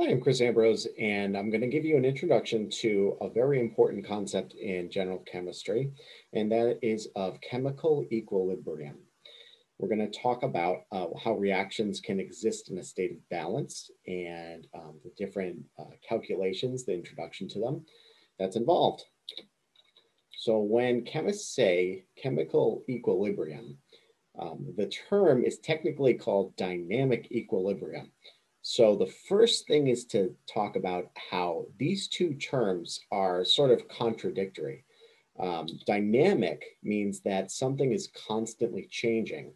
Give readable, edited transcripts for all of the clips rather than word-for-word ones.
Hi, I'm Chris Ambrose, and I'm going to give you an introduction to a very important concept in general chemistry, and that is of chemical equilibrium. We're going to talk about how reactions can exist in a state of balance and the different calculations, the introduction to them that's involved. So when chemists say chemical equilibrium, the term is technically called dynamic equilibrium. So the first thing is to talk about how these two terms are sort of contradictory. Dynamic means that something is constantly changing,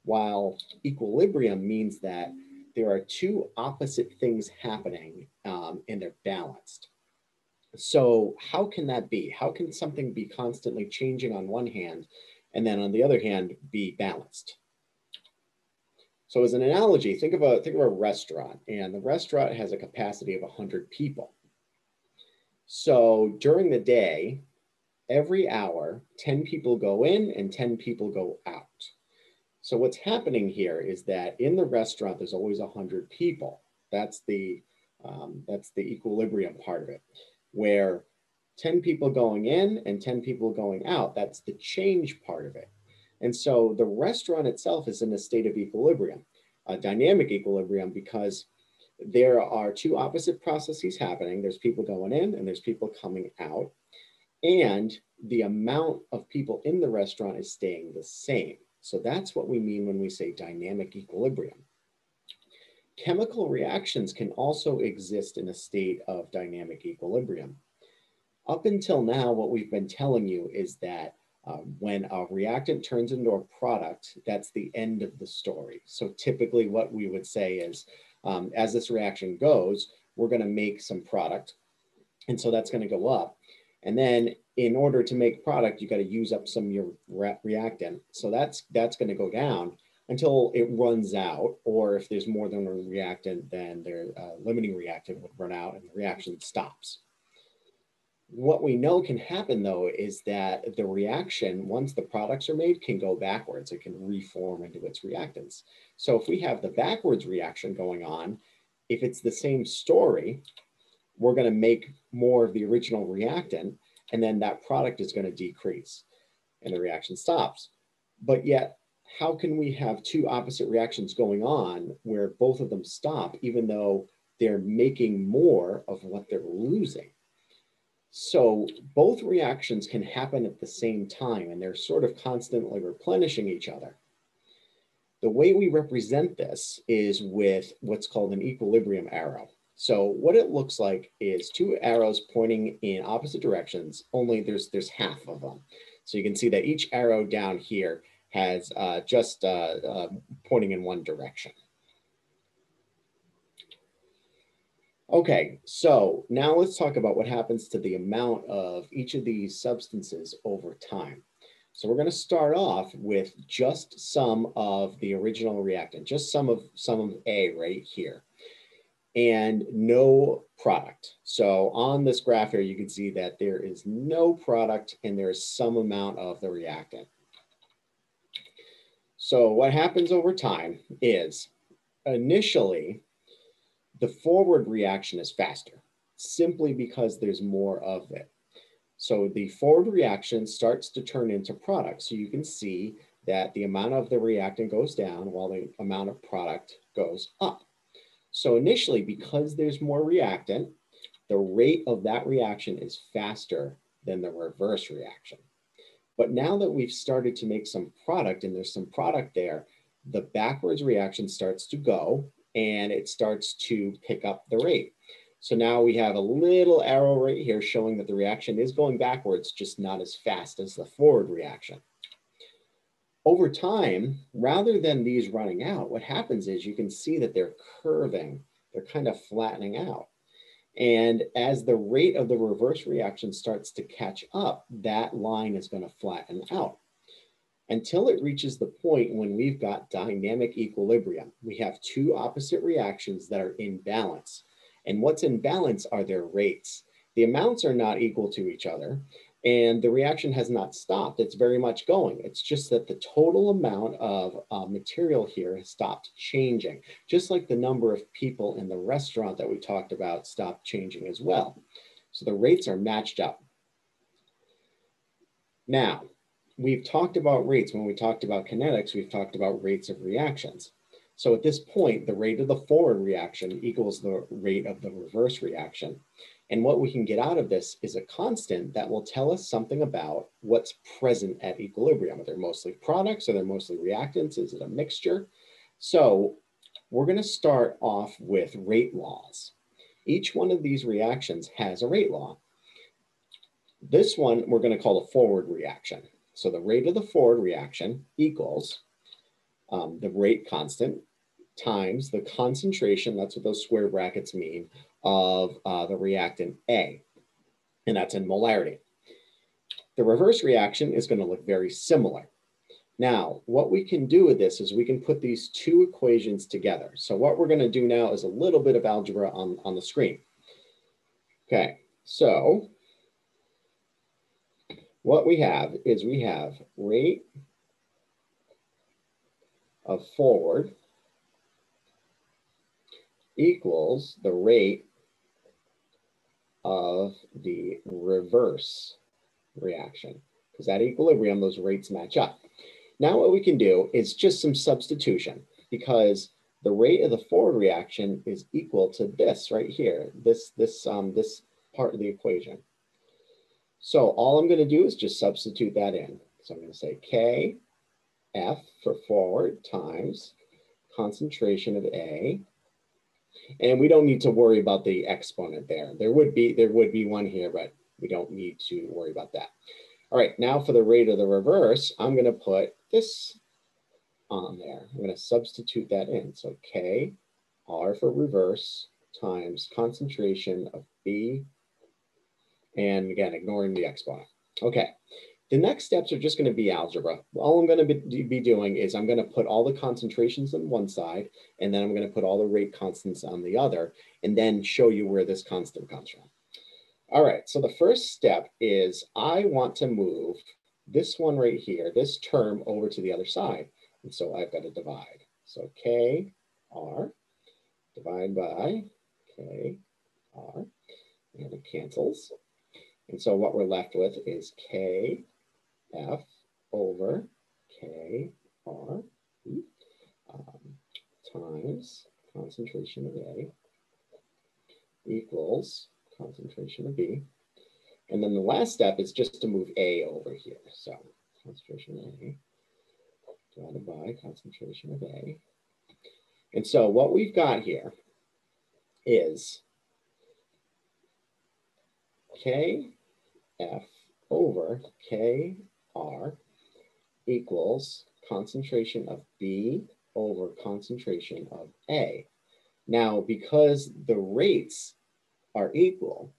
while equilibrium means that there are two opposite things happening and they're balanced. So how can that be? How can something be constantly changing on one hand and then on the other hand be balanced? So as an analogy, think of a restaurant, and the restaurant has a capacity of 100 people. So during the day, every hour, 10 people go in and 10 people go out. So what's happening here is that in the restaurant, there's always 100 people. That's the equilibrium part of it, where 10 people going in and 10 people going out, that's the change part of it. And so the restaurant itself is in a state of equilibrium, a dynamic equilibrium, because there are two opposite processes happening. There's people going in and there's people coming out. And the amount of people in the restaurant is staying the same. So that's what we mean when we say dynamic equilibrium. Chemical reactions can also exist in a state of dynamic equilibrium. Up until now, what we've been telling you is that when a reactant turns into a product, that's the end of the story. So typically what we would say is, as this reaction goes, we're going to make some product. And so that's going to go up. And then in order to make product, you got to use up some of your reactant. So that's going to go down until it runs out, or if there's more than one reactant, then their limiting reactant would run out and the reaction stops. What we know can happen, though, is that the reaction, once the products are made, can go backwards. It can reform into its reactants. So if we have the backwards reaction going on, if it's the same story, we're going to make more of the original reactant, and then that product is going to decrease and the reaction stops. But yet, how can we have two opposite reactions going on where both of them stop, even though they're making more of what they're losing? So both reactions can happen at the same time, and they're sort of constantly replenishing each other. The way we represent this is with what's called an equilibrium arrow. So what it looks like is two arrows pointing in opposite directions, only there's half of them. So you can see that each arrow down here has just pointing in one direction. Okay, so now let's talk about what happens to the amount of each of these substances over time. So we're going to start off with just some of the original reactant, just some of A right here, and no product. So on this graph here, you can see that there is no product and there's some amount of the reactant. So what happens over time is initially, the forward reaction is faster, simply because there's more of it. So the forward reaction starts to turn into product. So you can see that the amount of the reactant goes down while the amount of product goes up. So initially, because there's more reactant, the rate of that reaction is faster than the reverse reaction. But now that we've started to make some product and there's some product there, the backwards reaction starts to go and it starts to pick up the rate. So now we have a little arrow right here showing that the reaction is going backwards, just not as fast as the forward reaction. Over time, rather than these running out, what happens is you can see that they're curving, they're kind of flattening out. And as the rate of the reverse reaction starts to catch up, that line is going to flatten out until it reaches the point when we've got dynamic equilibrium. We have two opposite reactions that are in balance. And what's in balance are their rates. The amounts are not equal to each other, And the reaction has not stopped. It's very much going. It's just that the total amount of material here has stopped changing, just like the number of people in the restaurant that we talked about stopped changing as well. So the rates are matched up. Now, we've talked about rates. When we talked about kinetics, we've talked about rates of reactions. So at this point, the rate of the forward reaction equals the rate of the reverse reaction. And what we can get out of this is a constant that will tell us something about what's present at equilibrium. Are they mostly products? Are they mostly reactants? Is it a mixture? So we're going to start off with rate laws. Each one of these reactions has a rate law. This one we're going to call the forward reaction. So the rate of the forward reaction equals the rate constant times the concentration, that's what those square brackets mean, of the reactant A, and that's in molarity. The reverse reaction is going to look very similar. Now, what we can do with this is we can put these two equations together. So what we're going to do now is a little bit of algebra on the screen. Okay, so what we have is we have rate of forward equals the rate of the reverse reaction, because at equilibrium, those rates match up. Now what we can do is just some substitution, because the rate of the forward reaction is equal to this right here, this part of the equation. So all I'm going to do is just substitute that in. So I'm going to say Kf for forward times concentration of A. And we don't need to worry about the exponent there. There would be one here, but we don't need to worry about that. All right, now for the rate of the reverse, I'm going to put this on there. I'm going to substitute that in. So K, R for reverse, times concentration of B, and again, ignoring the exponent. Okay, the next steps are just going to be algebra. All I'm going to be doing is I'm going to put all the concentrations on one side, and then I'm going to put all the rate constants on the other, and then show you where this constant comes from. All right, so the first step is I want to move this one right here, this term over to the other side. And so I've got to divide. So K, R, divide by K, R, and it cancels. And so what we're left with is K, F over K, R, times concentration of A equals concentration of B. And then the last step is just to move A over here. So concentration of A divided by concentration of A. And so what we've got here is Kf over Kr equals concentration of B over concentration of A. Now, because the rates are equal,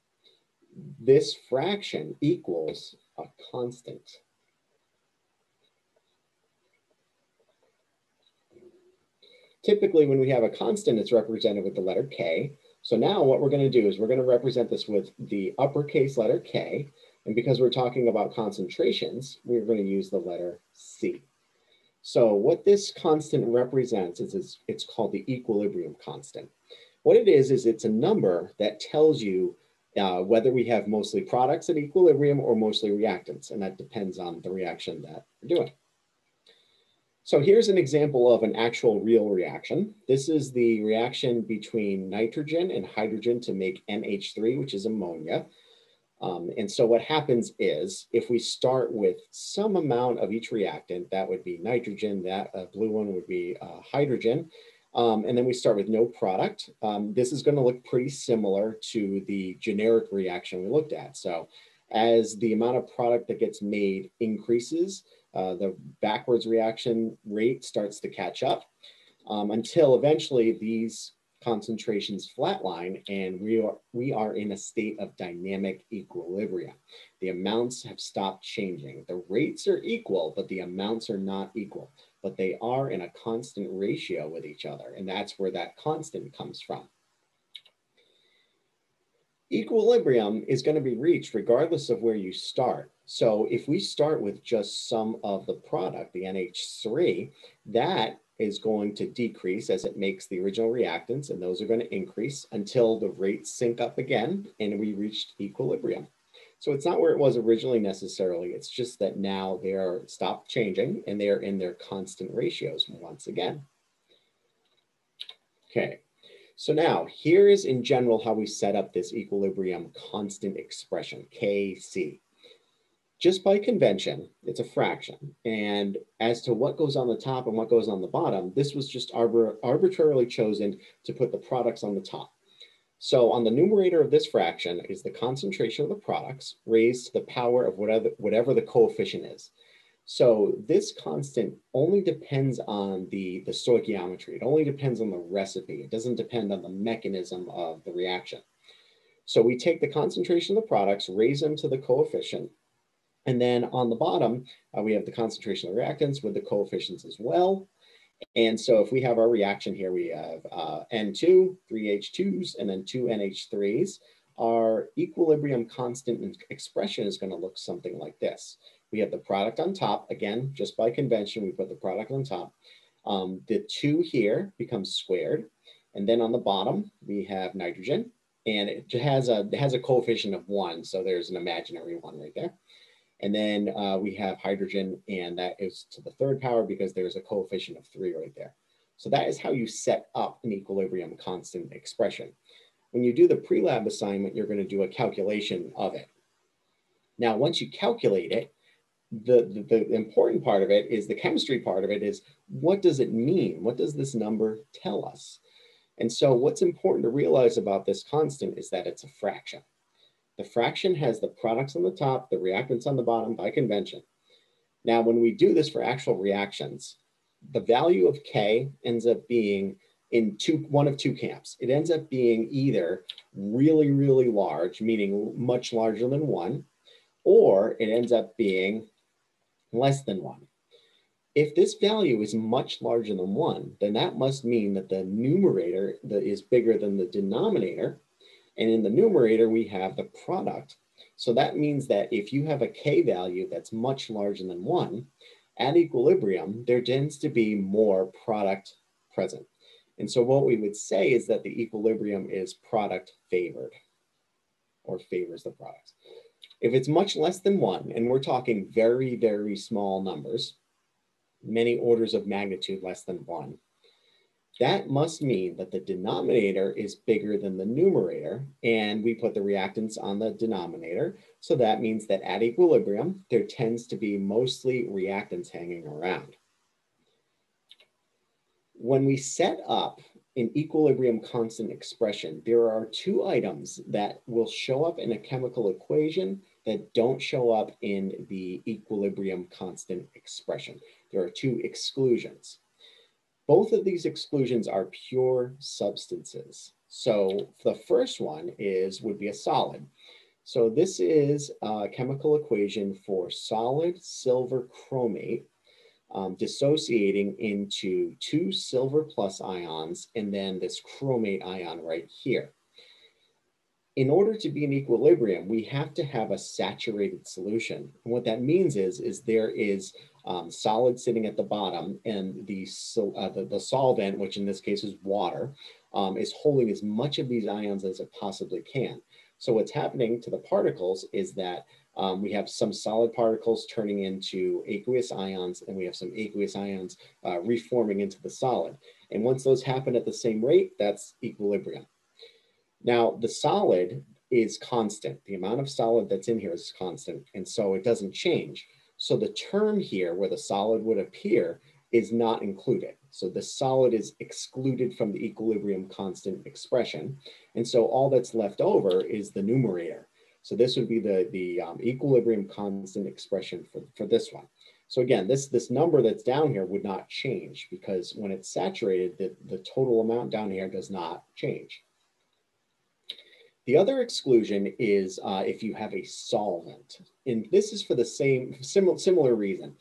this fraction equals a constant. Typically, when we have a constant, it's represented with the letter K. So now what we're going to do is we're going to represent this with the uppercase letter K. And because we're talking about concentrations, we're going to use the letter C. So what this constant represents is it's called the equilibrium constant. What it is it's a number that tells you whether we have mostly products at equilibrium or mostly reactants, and that depends on the reaction that we're doing. So here's an example of an actual real reaction. This is the reaction between nitrogen and hydrogen to make NH3, which is ammonia. And so what happens is if we start with some amount of each reactant, that would be nitrogen, that blue one would be hydrogen, and then we start with no product. This is going to look pretty similar to the generic reaction we looked at. So as the amount of product that gets made increases, the backwards reaction rate starts to catch up until eventually these concentrations flatline and we are in a state of dynamic equilibrium. The amounts have stopped changing. The rates are equal, but the amounts are not equal, but they are in a constant ratio with each other. And that's where that constant comes from. Equilibrium is going to be reached regardless of where you start. So if we start with just some of the product, the NH3, that is going to decrease as it makes the original reactants, and those are going to increase until the rates sync up again and we reached equilibrium. So it's not where it was originally necessarily, it's just that now they are stopped changing and they are in their constant ratios once again. Okay. So now here is in general how we set up this equilibrium constant expression, Kc. Just by convention, it's a fraction. And as to what goes on the top and what goes on the bottom, this was just arbitrarily chosen to put the products on the top. So on the numerator of this fraction is the concentration of the products raised to the power of whatever the coefficient is. So this constant only depends on the stoichiometry. It only depends on the recipe. It doesn't depend on the mechanism of the reaction. So we take the concentration of the products, raise them to the coefficient, and then on the bottom, we have the concentration of the reactants with the coefficients as well. And so if we have our reaction here, we have N2, 3 H2s, and then 2 NH3s. Our equilibrium constant expression is going to look something like this. We have the product on top. Again, just by convention, we put the product on top. The 2 here becomes squared. And then on the bottom, we have nitrogen. And it has a coefficient of 1. So there's an imaginary 1 right there. And then we have hydrogen, and that is to the third power because there's a coefficient of 3 right there. So that is how you set up an equilibrium constant expression. When you do the pre-lab assignment, you're going to do a calculation of it. Now, once you calculate it, the important part of it is the chemistry part of it is what does it mean? What does this number tell us? And so what's important to realize about this constant is that it's a fraction. The fraction has the products on the top, the reactants on the bottom by convention. Now, when we do this for actual reactions, the value of K ends up being in one of two camps. It ends up being either really, really large, meaning much larger than 1, or it ends up being less than 1. If this value is much larger than 1, then that must mean that the numerator is bigger than the denominator. And in the numerator, we have the product. So that means that if you have a K value that's much larger than 1, at equilibrium, there tends to be more product present. And so what we would say is that the equilibrium is product favored or favors the products. If it's much less than 1, and we're talking very, very small numbers, many orders of magnitude less than 1, that must mean that the denominator is bigger than the numerator, and we put the reactants on the denominator. So that means that at equilibrium, there tends to be mostly reactants hanging around. When we set up an equilibrium constant expression, there are 2 items that will show up in a chemical equation that don't show up in the equilibrium constant expression. There are 2 exclusions. Both of these exclusions are pure substances. So the first one would be a solid. So this is a chemical equation for solid silver chromate dissociating into 2 silver plus ions and then this chromate ion right here. In order to be in equilibrium, we have to have a saturated solution. And what that means is there is solid sitting at the bottom, and the solvent, which in this case is water, is holding as much of these ions as it possibly can. So what's happening to the particles is that we have some solid particles turning into aqueous ions, and we have some aqueous ions reforming into the solid. And once those happen at the same rate, that's equilibrium. Now, the solid is constant. The amount of solid that's in here is constant, and so it doesn't change. So the term here where the solid would appear is not included. So the solid is excluded from the equilibrium constant expression. And so all that's left over is the numerator. So this would be the equilibrium constant expression for this one. So again, this number that's down here would not change because when it's saturated, the total amount down here does not change. The other exclusion is if you have a solvent, and this is for the similar reason.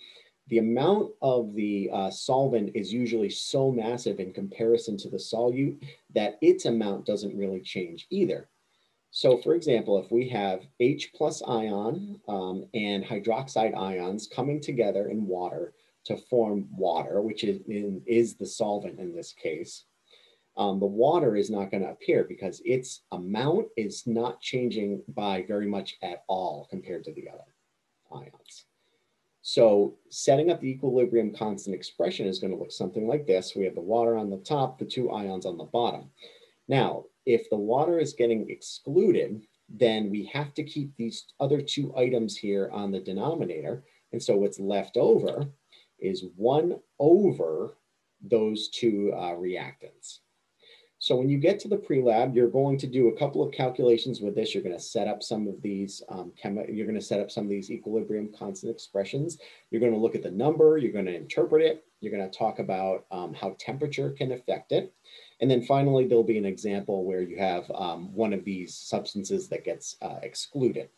The amount of the solvent is usually so massive in comparison to the solute that its amount doesn't really change either. So for example, if we have H plus ion and hydroxide ions coming together in water to form water, which is the solvent in this case, the water is not going to appear because its amount is not changing by very much at all compared to the other ions. So setting up the equilibrium constant expression is going to look something like this. We have the water on the top, the two ions on the bottom. Now, if the water is getting excluded, then we have to keep these other two items here on the denominator. And so what's left over is 1 over those two reactants. So when you get to the pre-lab, you're going to do a couple of calculations with this. You're going to set up some of these you're going to set up some of these equilibrium constant expressions. You're going to look at the number. You're going to interpret it. You're going to talk about how temperature can affect it. And then finally, there'll be an example where you have one of these substances that gets excluded.